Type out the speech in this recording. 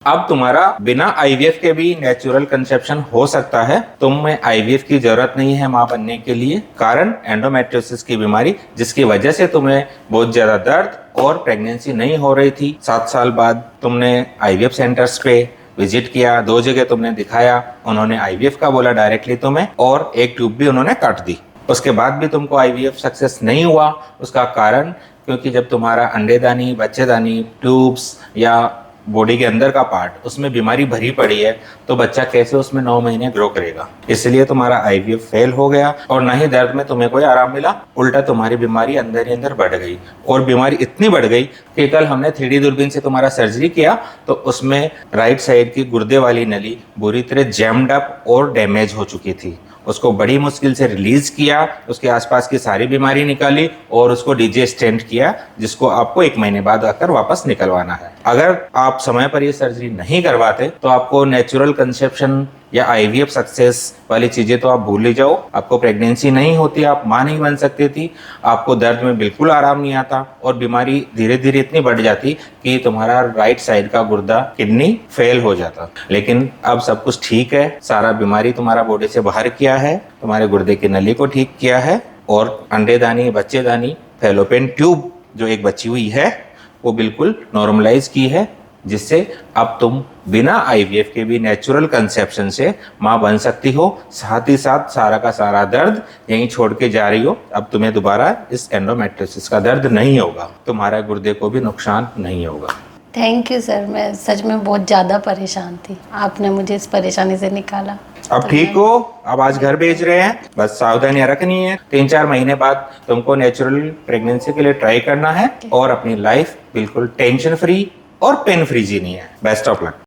अब तुम्हारा बिना आईवीएफ के भी नेचुरल कंसेप्शन हो सकता है। तुम्हें आईवीएफ की जरूरत नहीं है मां बनने के लिए, कारण एंडोमेट्रियोसिस की बीमारी जिसकी वजह से तुम्हें बहुत ज्यादा दर्द और प्रेगनेंसी नहीं हो रही थी। 7 साल बाद तुमने आईवीएफ सेंटर्स पे विजिट किया, 2 जगह तुमने दिखाया, उन्होंने आईवीएफ का बोला डायरेक्टली तुम्हें, और एक ट्यूब भी उन्होंने काट दी। उसके बाद भी तुमको आईवीएफ सक्सेस नहीं हुआ। उसका कारण क्योंकि जब तुम्हारा अंडेदानी, बच्चेदानी, ट्यूब्स या बॉडी के अंदर का पार्ट उसमें बीमारी भरी पड़ी है, तो बच्चा कैसे उसमें 9 महीने ग्रो करेगा। इसलिए तुम्हारा आईवीएफ फेल हो गया और ना ही दर्द में तुम्हें कोई आराम मिला, उल्टा तुम्हारी बीमारी अंदर ही अंदर बढ़ गई। और बीमारी इतनी बढ़ गई कि कल हमने 3D दूरबीन से तुम्हारा सर्जरी किया तो उसमें राइट साइड की गुर्दे वाली नली बुरी तरह जैम्ड अप और डैमेज हो चुकी थी। उसको बड़ी मुश्किल से रिलीज किया, उसके आसपास की सारी बीमारी निकाली और उसको डीजे स्टेंट किया, जिसको आपको 1 महीने बाद आकर वापस निकलवाना है। अगर आप समय पर ये सर्जरी नहीं करवाते तो आपको नेचुरल कंसेप्शन या आईवीएफ सक्सेस वाली चीजें तो आप भूल ही जाओ। आपको प्रेगनेंसी नहीं होती, आप मां नहीं बन सकती थी, आपको दर्द में बिल्कुल आराम नहीं आता और बीमारी धीरे धीरे इतनी बढ़ जाती कि तुम्हारा राइट साइड का गुर्दा, किडनी फेल हो जाता। लेकिन अब सब कुछ ठीक है, सारा बीमारी तुम्हारा बॉडी से बाहर किया है, तुम्हारे गुर्दे की नली को ठीक किया है और अंडेदानी, बच्चेदानी, फैलोपियन ट्यूब जो एक बची हुई है वो बिल्कुल नॉर्मलाइज की है, जिससे अब तुम बिना आईवीएफ के भी नेचुरल कंसेप्शन से मां बन सकती हो। साथ ही साथ सारा का सारा दर्द यहीं छोड़ के जा रही हो। अब तुम्हें दोबारा इस एंडोमेट्रियोसिस का दर्द नहीं होगा, तुम्हारे गुर्दे को भी नुकसान नहीं होगा। थैंक यू सर, मैं सच में बहुत ज़्यादा परेशान थी, आपने मुझे इस परेशानी से निकाला। अब ठीक हो, अब आज घर भेज रहे हैं, बस सावधानियां रखनी है। 3-4 महीने बाद तुमको नेचुरल प्रेगनेंसी के लिए ट्राई करना है और अपनी लाइफ बिल्कुल टेंशन फ्री और पेन फ्री जीनी है। Best of luck.